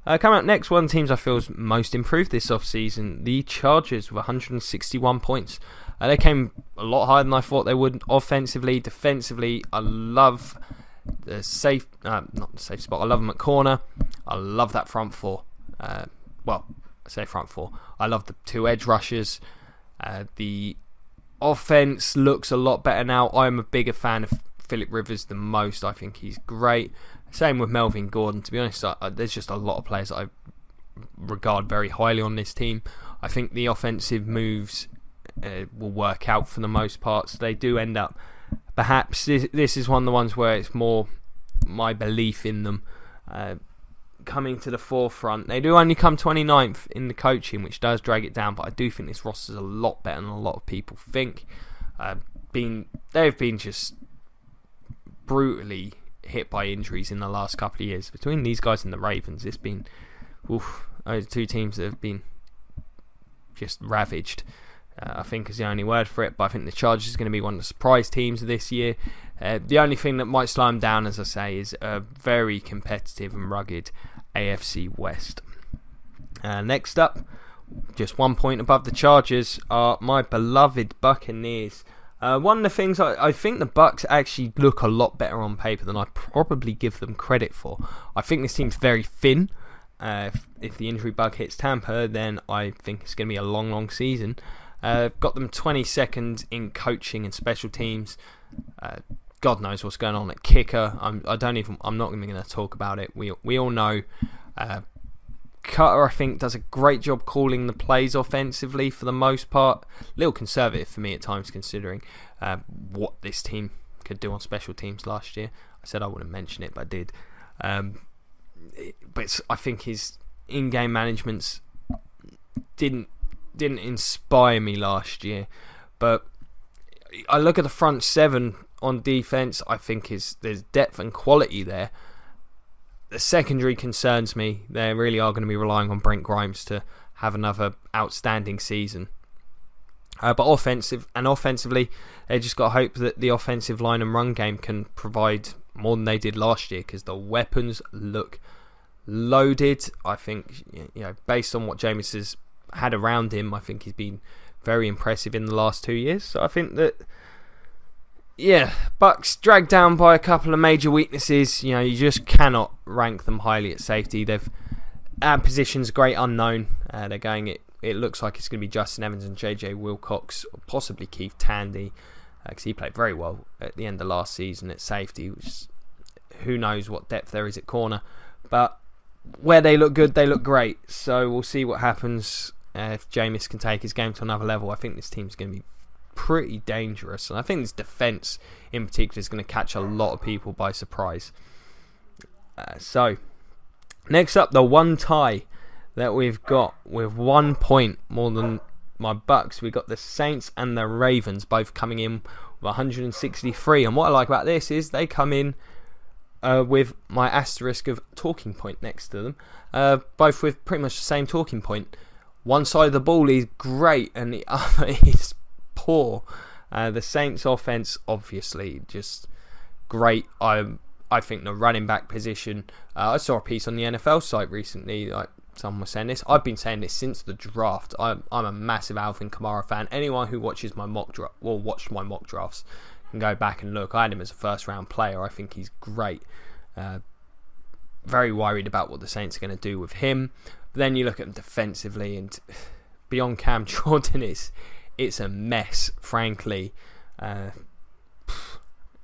Coming up next, one of the teams I feel is most improved this off-season, the Chargers with 161 points. They came a lot higher than I thought they would. Offensively, defensively, I love the not the safe spot. I love them at corner. I love that front four. I say front four. I love the 2 edge rushers. The offense looks a lot better now. I'm a bigger fan of Phillip Rivers than most. I think he's great. Same with Melvin Gordon. To be honest, there's just a lot of players that I regard very highly on this team. I think the offensive moves will work out for the most part. So they do end up, perhaps this is one of the ones where it's more my belief in them coming to the forefront. They do only come 29th in the coaching, which does drag it down, but I do think this roster's a lot better than a lot of people think. They've been just brutally hit by injuries in the last couple of years. Between these guys and the Ravens, it's been those 2 teams that have been just ravaged, I think is the only word for it. But I think the Chargers is going to be one of the surprise teams of this year. The only thing that might slow them down, as I say, is a very competitive and rugged AFC West. Next up, just 1 point above the Chargers, are my beloved Buccaneers. One of the things I think the Bucs actually look a lot better on paper than I probably give them credit for. I think this team's very thin. If the injury bug hits Tampa, then I think it's going to be a long, long season. Got them 22nd in coaching and special teams. God knows what's going on at kicker. I'm not even going to talk about it. We all know. Cutter, I think, does a great job calling the plays offensively for the most part. A little conservative for me at times, considering what this team could do on special teams last year. I said I wouldn't mention it, but I did. But I think his in-game managements didn't inspire me last year. But I look at the front 7 on defense. I think there's depth and quality there. The secondary concerns me. They really are going to be relying on Brent Grimes to have another outstanding season. But offensively, they just got to hope that the offensive line and run game can provide more than they did last year, because the weapons look loaded. I think, based on what Jameis has had around him, I think he's been very impressive in the last 2 years. So I think that, Bucs dragged down by a couple of major weaknesses. You just cannot rank them highly at safety. Our position's a great unknown. They're going it looks like it's going to be Justin Evans and JJ Wilcox, or possibly Keith Tandy, because he played very well at the end of last season at safety, which who knows what depth there is at corner. But where they look good, they look great. So we'll see what happens if Jameis can take his game to another level, I think this team's going to be pretty dangerous. And I think this defence in particular is going to catch a lot of people by surprise. So, next up, the one tie that we've got with 1 point more than my Bucks. We've got the Saints and the Ravens both coming in with 163. And what I like about this is they come in with my asterisk of talking point next to them. Both with pretty much the same talking point. One side of the ball is great and the other is poor. The Saints offense, obviously, just great. I think the running back position, I saw a piece on the NFL site recently, like someone was saying this. I've been saying this since the draft. I'm a massive Alvin Kamara fan. Anyone who watches my watched my mock drafts can go back and look. I had him as a first round player. I think he's great. Very worried about what the Saints are going to do with him. But then you look at them defensively, and beyond Cam Jordan, it's a mess, frankly.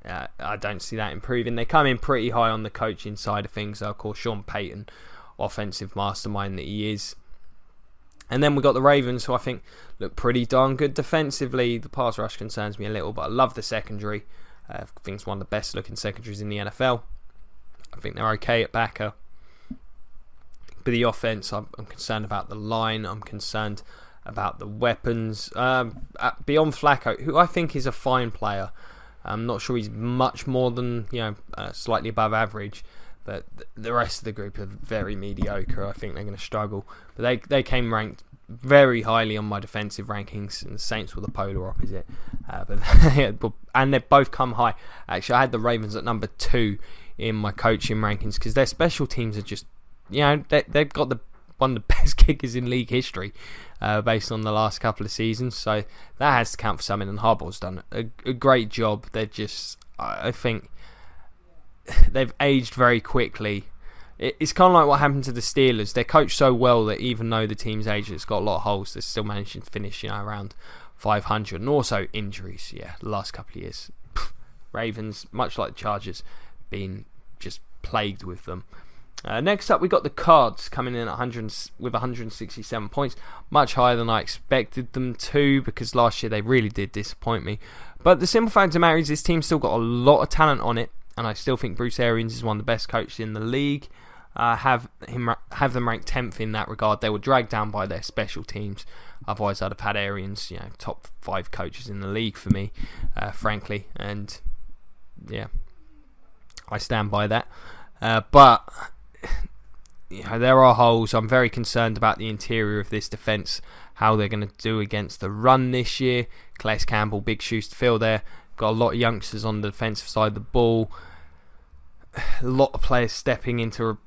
I don't see that improving. They come in pretty high on the coaching side of things. Of course, Sean Payton, offensive mastermind that he is. And then we got the Ravens, who I think look pretty darn good defensively. The pass rush concerns me a little, but I love the secondary. I think it's one of the best looking secondaries in the NFL. I think they're okay at backer. But the offense, I'm concerned about the line. I'm concerned about the weapons. Beyond Flacco, who I think is a fine player. I'm not sure he's much more than slightly above average, but the rest of the group are very mediocre. I think they're going to struggle. But they came ranked very highly on my defensive rankings, and the Saints were the polar opposite. And they both come high. Actually, I had the Ravens at number 2 in my coaching rankings because their special teams are just, they've got one of the best kickers in league history. Based on the last couple of seasons, so that has to count for something. And Harbaugh's done a great job. They're just, I think, they've aged very quickly. It's kind of like what happened to the Steelers. They're coached so well that even though the team's aged, it's got a lot of holes, they're still managing to finish, around 500. And also injuries, the last couple of years. Ravens, much like the Chargers, been just plagued with them. Next up, we got the Cards coming in at with 167 points, much higher than I expected them to, because last year they really did disappoint me. But the simple fact of the matter is this team's still got a lot of talent on it, and I still think Bruce Arians is one of the best coaches in the league. Have them ranked 10th in that regard. They were dragged down by their special teams. Otherwise, I'd have had Arians, top 5 coaches in the league for me, frankly. And I stand by that. But there are holes. I'm very concerned about the interior of this defence, how they're going to do against the run this year. Calais Campbell, big shoes to fill there. Got a lot of youngsters on the defensive side of the ball. A lot of players stepping into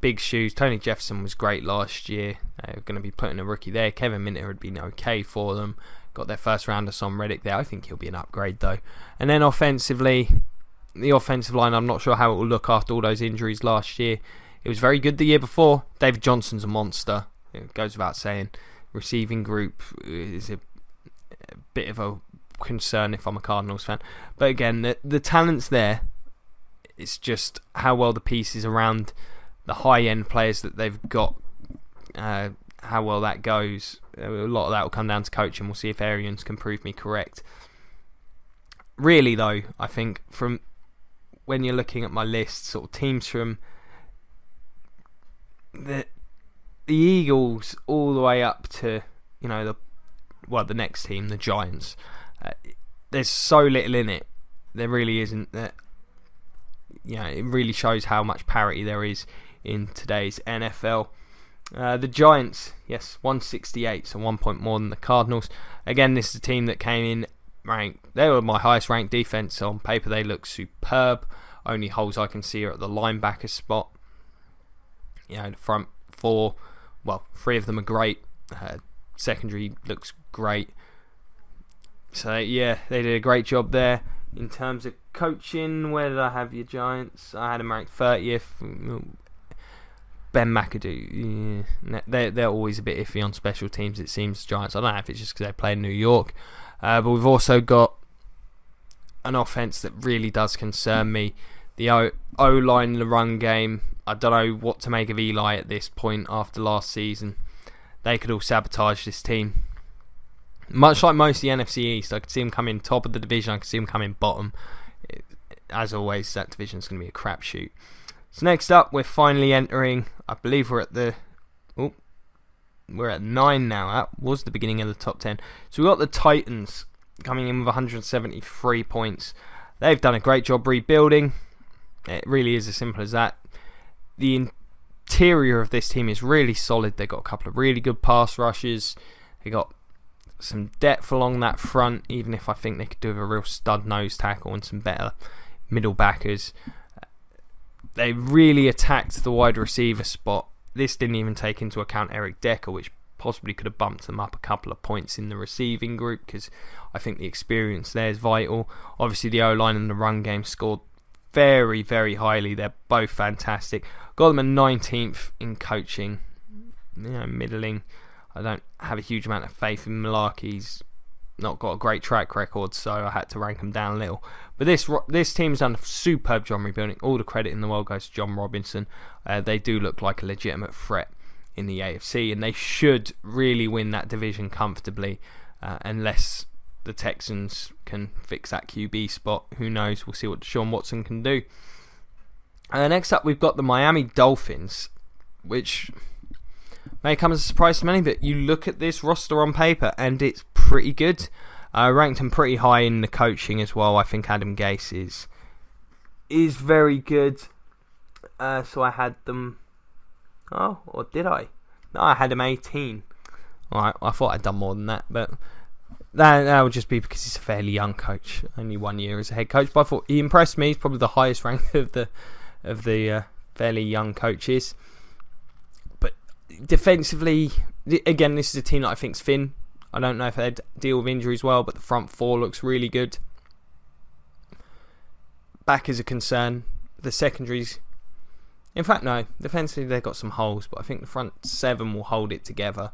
big shoes. Tony Jefferson was great last year. They're going to be putting a rookie there. Kevin Minter had been okay for them. Got their first rounder, Son Reddick there. I think he'll be an upgrade though. And then offensively, the offensive line, I'm not sure how it will look after all those injuries last year. It was very good the year before. David Johnson's a monster. It goes without saying. Receiving group is a bit of a concern if I'm a Cardinals fan. But again, the talent's there. It's just how well the pieces around the high-end players that they've got, how well that goes. A lot of that will come down to coaching. We'll see if Arians can prove me correct. Really, though, I think from when you're looking at my list, sort of teams from the Eagles all the way up to the next team, the Giants. There's so little in it. There really isn't. That it really shows how much parity there is in today's NFL. The Giants, yes, 168, so 1 point more than the Cardinals. Again, this is a team that came in ranked. They were my highest ranked defense on paper. They look superb. Only holes I can see are at the linebacker spot. The front 4, 3 of them are great. Secondary looks great. So they did a great job there. In terms of coaching, where did I have your Giants? I had them ranked 30th. Ben McAdoo, they're always a bit iffy on special teams, it seems, Giants. I don't know if it's just because they play in New York. But we've also got an offense that really does concern me. The O-line in the run game. I don't know what to make of Eli at this point after last season. they could all sabotage this team. Much like most of the NFC East, I could see them coming top of the division. I could see them coming bottom. As always, that division's going to be a crapshoot. So next up, we're finally entering. I believe we're at 9 now. That was the beginning of the top 10. So we've got the Titans coming in with 173 points. They've done a great job rebuilding. It really is as simple as that. The interior of this team is really solid. They've got a couple of really good pass rushes. They got some depth along that front, even if I think they could do with a real stud nose tackle and some better middle backers. They really attacked the wide receiver spot. This didn't even take into account Eric Decker, which possibly could have bumped them up a couple of points in the receiving group, because I think the experience there is vital. Obviously, the O-line and the run game scored very, very highly. They're both fantastic. Got them a 19th in coaching. Middling. I don't have a huge amount of faith in Malarkey. He's not got a great track record, so I had to rank him down a little. But this team's done a superb job rebuilding. All the credit in the world goes to John Robinson. They do look like a legitimate threat in the AFC, and they should really win that division comfortably, unless the Texans can fix that QB spot. Who knows? We'll see what Deshaun Watson can do. Next up, we've got the Miami Dolphins, which may come as a surprise to many, but you look at this roster on paper and it's pretty good. I ranked them pretty high in the coaching as well. I think Adam Gase is very good. So I had them... Oh, or did I? No, I had him 18. Alright, I thought I'd done more than that, but that would just be because he's a fairly young coach. Only 1 year as a head coach, but I thought he impressed me. He's probably the highest ranked of the fairly young coaches. But defensively, again, this is a team that I think's thin. I don't know if they'd deal with injuries well, but the front four looks really good. Back is a concern. The secondaries... In fact, no. Defensively, they've got some holes, but I think the front seven will hold it together.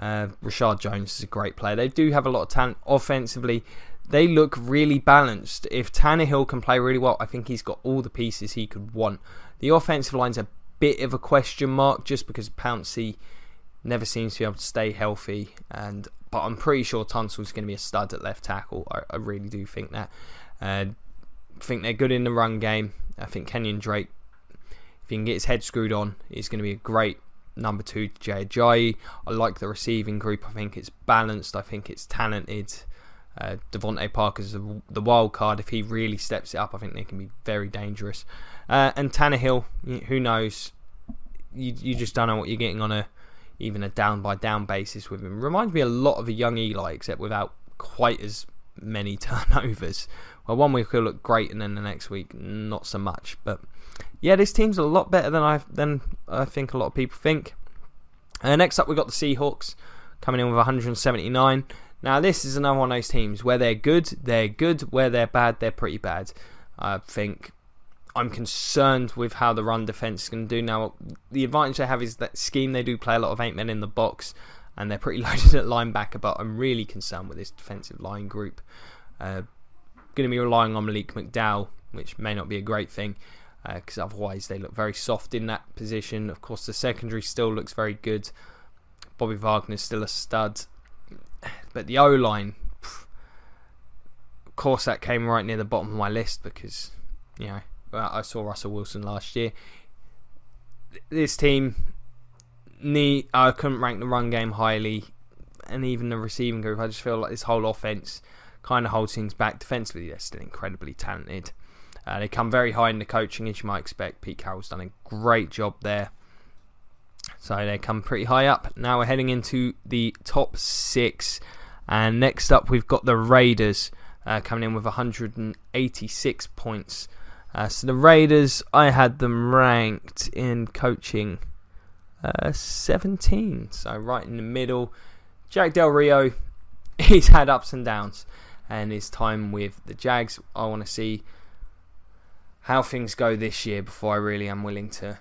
Rashard Jones is a great player. They do have a lot of talent. Offensively, they look really balanced. If Tannehill can play really well, I think he's got all the pieces he could want. The offensive line's a bit of a question mark, just because Pouncey never seems to be able to stay healthy. But I'm pretty sure Tunsil's going to be a stud at left tackle. I really do think that. I think they're good in the run game. I think Kenyon Drake, if he can get his head screwed on, he's going to be a great number 2 to Jay Ajayi. I like the receiving group. I think it's balanced. I think it's talented. Devontae Parker's the wild card. If he really steps it up, I think they can be very dangerous. And Tannehill, who knows? You just don't know what you're getting on even a down-by-down basis with him. Reminds me a lot of a young Eli, except without quite as many turnovers. Well, 1 week he'll look great, and then the next week not so much. But yeah, this team's a lot better than I think a lot of people think. Next up, we've got the Seahawks coming in with 179. Now, this is another one of those teams where they're good. Where they're bad, they're pretty bad. I think I'm concerned with how the run defense is going to do. Now, the advantage they have is that scheme. They do play a lot of 8 men in the box, and they're pretty loaded at linebacker, but I'm really concerned with this defensive line group. Going to be relying on Malik McDowell, which may not be a great thing, because otherwise they look very soft in that position. Of course, the secondary still looks very good. Bobby Wagner's still a stud. But the O-line, of course, that came right near the bottom of my list because, I saw Russell Wilson last year. This team, I couldn't rank the run game highly, and even the receiving group. I just feel like this whole offense kind of holds things back. Defensively, they're still incredibly talented. They come very high in the coaching, as you might expect. Pete Carroll's done a great job there. So they come pretty high up. Now we're heading into the top 6. And next up, we've got the Raiders coming in with 186 points. So the Raiders, I had them ranked in coaching 17. So right in the middle. Jack Del Rio, he's had ups and downs. And his time with the Jags, I want to see how things go this year before I really am willing to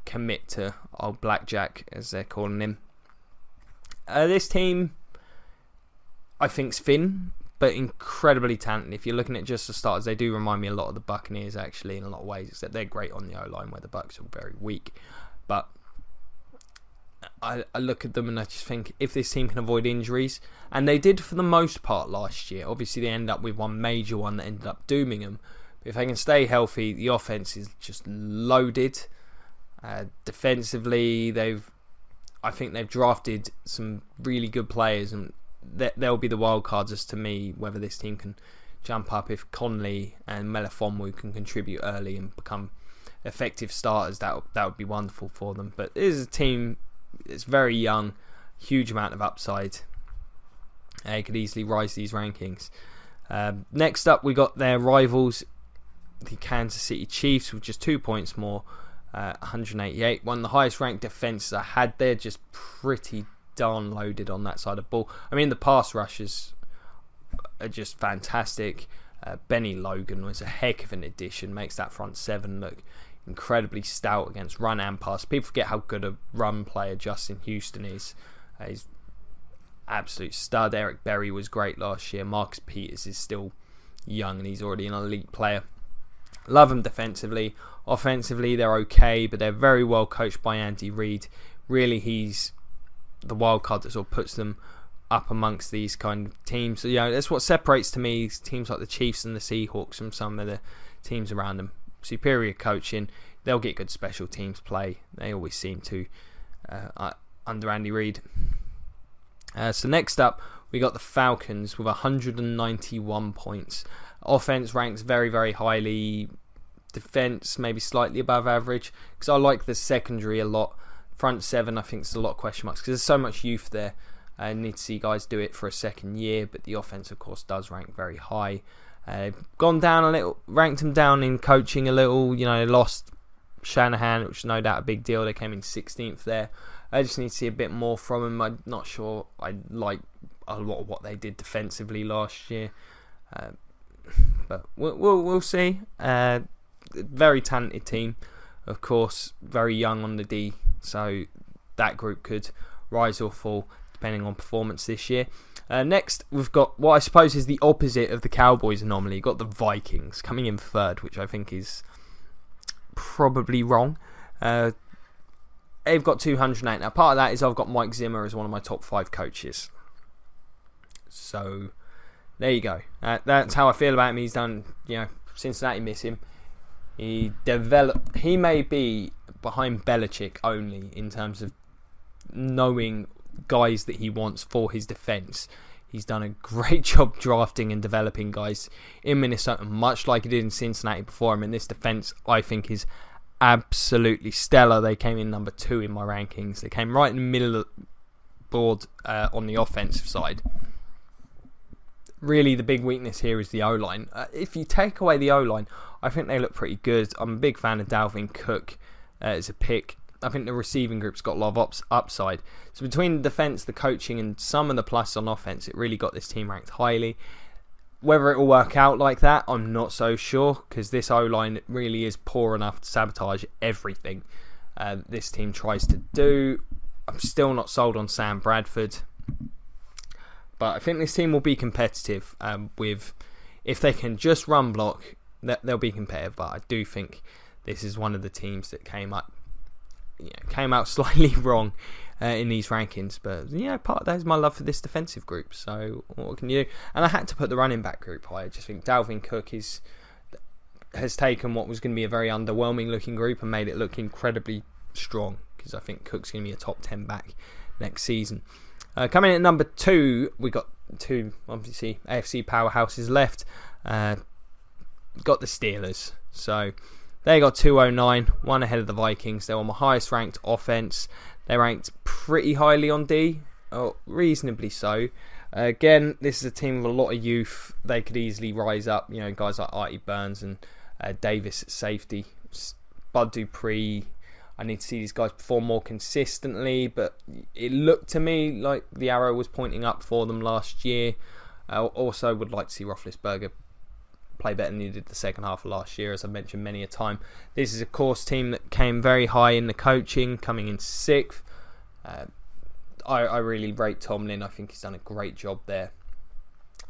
commit to old Blackjack, as they're calling him. This team, I think, is thin, but incredibly talented. If you're looking at just the starters, they do remind me a lot of the Buccaneers, actually, in a lot of ways, except they're great on the O-line, where the Bucs are very weak. But I look at them and I just think if this team can avoid injuries, and they did for the most part last year. Obviously, they end up with one major one that ended up dooming them. But if they can stay healthy, the offense is just loaded. Defensively, I think they've drafted some really good players, and they'll be the wild cards as to me whether this team can jump up. If Conley and Melifonwu can contribute early and become effective starters, that would be wonderful for them. But it is a team that's very young, huge amount of upside. They could easily rise these rankings. Next up, we got their rivals, the Kansas City Chiefs, with just 2 points more, 188. One of the highest ranked defenses I had. They're just pretty darn loaded on that side of the ball. I mean, the pass rushers are just fantastic. Benny Logan was a heck of an addition, makes that front seven look incredibly stout against run and pass. People forget how good a run player Justin Houston is. He's absolute stud. Eric Berry was great last year. Marcus Peters is still young and he's already an elite player. Love them defensively. Offensively, they're okay, but they're very well coached by Andy Reid. Really, he's the wild card that sort of puts them up amongst these kind of teams. So, that's what separates to me teams like the Chiefs and the Seahawks from some of the teams around them. Superior coaching. They'll get good special teams play. They always seem to under Andy Reid. So next up, we got the Falcons with 191 points. Offense ranks very, very highly. Defense maybe slightly above average, because I like the secondary a lot. Front seven, I think, is a lot of question marks because there's so much youth there. I need to see guys do it for a second year, but the offense, of course, does rank very high. Gone down a little, ranked them down in coaching a little. Lost Shanahan, which is no doubt a big deal. They came in 16th there. I just need to see a bit more from them. I'm not sure I like a lot of what they did defensively last year, but we'll see. Very talented team, of course, very young on the D, so that group could rise or fall depending on performance this year. Next, we've got what I suppose is the opposite of the Cowboys anomaly. You've got the Vikings coming in third, which I think is probably wrong. They've got 208. Now, part of that is I've got Mike Zimmer as one of my top 5 coaches. So, there you go. That's how I feel about him. He's done, Cincinnati miss him. He may be behind Belichick only in terms of knowing guys that he wants for his defense. He's done a great job drafting and developing guys in Minnesota, much like he did in Cincinnati before him. And this defense, I think, is absolutely stellar. They came in number 2 in my rankings. They came right in the middle of the board on the offensive side. Really, the big weakness here is the O-line. If you take away the O-line, I think they look pretty good. I'm a big fan of Dalvin Cook as a pick. I think the receiving group's got a lot of upside. So between the defense, the coaching, and some of the plus on offense, it really got this team ranked highly. Whether it will work out like that, I'm not so sure, because this O-line really is poor enough to sabotage everything this team tries to do. I'm still not sold on Sam Bradford. But I think this team will be competitive if they can just run block, they'll be competitive. But I do think this is one of the teams that came out slightly wrong in these rankings. But part of that is my love for this defensive group. So what can you do? And I had to put the running back group high. I just think Dalvin Cook has taken what was going to be a very underwhelming looking group and made it look incredibly strong, because I think Cook's going to be a top 10 back next season. Coming in at number 2, we got 2, obviously, AFC powerhouses left. Got the Steelers. So they got 209, one ahead of the Vikings. They were my highest ranked offense. They ranked pretty highly on D, reasonably so. Again, this is a team with a lot of youth. They could easily rise up. Guys like Artie Burns and Davis at safety. Bud Dupree. I need to see these guys perform more consistently, but it looked to me like the arrow was pointing up for them last year. I also would like to see Roethlisberger play better than he did the second half of last year, as I mentioned many a time. This is, of course, a team that came very high in the coaching, coming in 6th. I really rate Tomlin. I think he's done a great job there.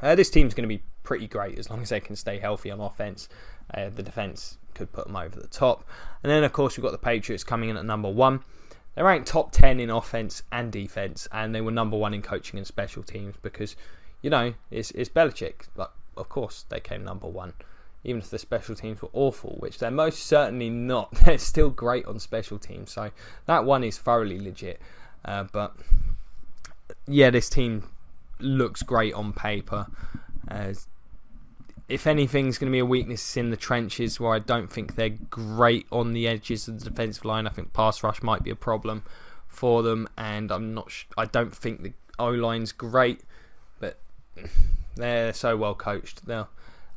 This team's going to be pretty great as long as they can stay healthy on offense. The defense could put them over the top. And then, of course, we've got the Patriots coming in at number 1. They ranked top 10 in offense and defense, and they were number 1 in coaching and special teams because, it's Belichick. Like, of course, they came number 1. Even if the special teams were awful, which they're most certainly not. They're still great on special teams. So that one is thoroughly legit. But yeah, this team looks great on paper. If anything's going to be a weakness in the trenches, where I don't think they're great on the edges of the defensive line. I think pass rush might be a problem for them, and I don't think the O-line's great, but they're so well coached now.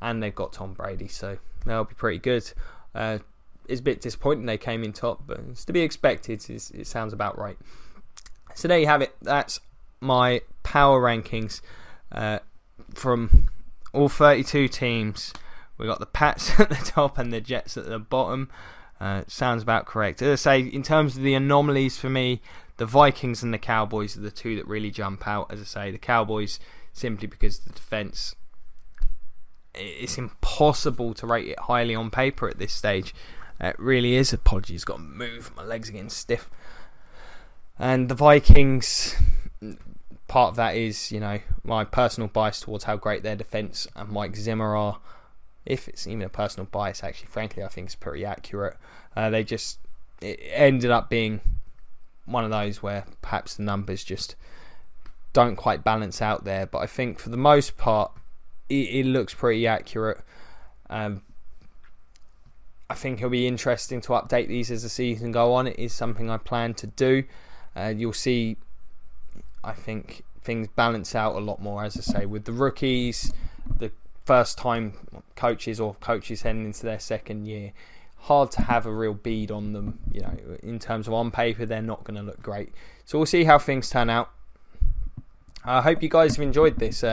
And they've got Tom Brady, so they'll be pretty good. It's a bit disappointing they came in top, but it's to be expected. It sounds about right. So there you have it. That's my power rankings from all 32 teams. We got the Pats at the top and the Jets at the bottom. Sounds about correct. As I say, in terms of the anomalies for me, the Vikings and the Cowboys are the two that really jump out. As I say, the Cowboys simply because the defense. It's impossible to rate it highly on paper at this stage. It really is. Apologies, got to move. My legs are getting stiff. And the Vikings, part of that is, my personal bias towards how great their defence and Mike Zimmer are. If it's even a personal bias, actually, frankly, I think it's pretty accurate. It ended up being one of those where perhaps the numbers just don't quite balance out there. But I think for the most part, it looks pretty accurate. I think it'll be interesting to update these as the season go on. It is something I plan to do. You'll see, I think, things balance out a lot more, as I say, with the rookies, the first-time coaches or coaches heading into their second year. Hard to have a real bead on them. In terms of on paper, they're not going to look great. So we'll see how things turn out. I hope you guys have enjoyed this.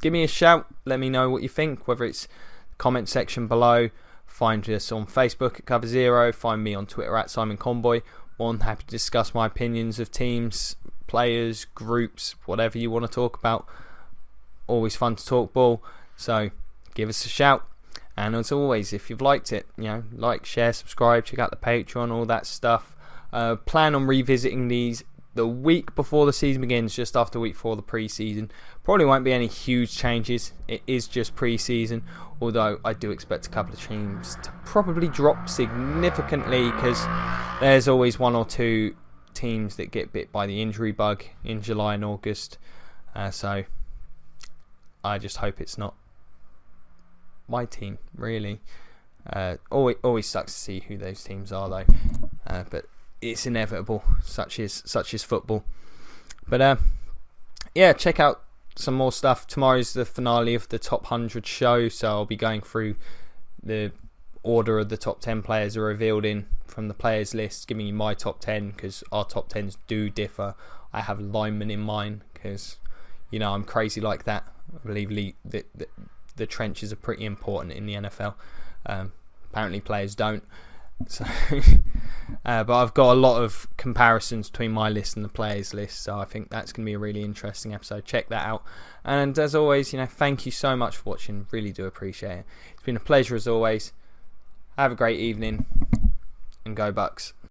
Give me a shout. Let me know what you think, whether it's the comment section below. Find us on Facebook at Cover Zero. Find me on Twitter at Simon Conboy. More than happy to discuss my opinions of teams, players, groups, whatever you want to talk about. Always fun to talk ball. So give us a shout. And as always, if you've liked it, like, share, subscribe, check out the Patreon, all that stuff. Plan on revisiting these the week before the season begins, just after week 4 of the pre-season. Probably won't be any huge changes. It is just pre-season, although I do expect a couple of teams to probably drop significantly because there's always 1 or 2 teams that get bit by the injury bug in July and August. So I just hope it's not my team, really. Always sucks to see who those teams are, though. But it's inevitable. Such is football. But yeah, check out some more stuff. Tomorrow's the finale of the top 100 show, so I'll be going through the order of the top 10 players are revealed in from the players list, giving you my top 10 because our top 10s do differ. I have linemen in mind because I'm crazy like that. I believe the trenches are pretty important in the NFL. Apparently players don't. So, but I've got a lot of comparisons between my list and the players' list, so I think that's going to be a really interesting episode. Check that out. And as always, thank you so much for watching. Really do appreciate it. It's been a pleasure as always. Have a great evening, and go Bucks.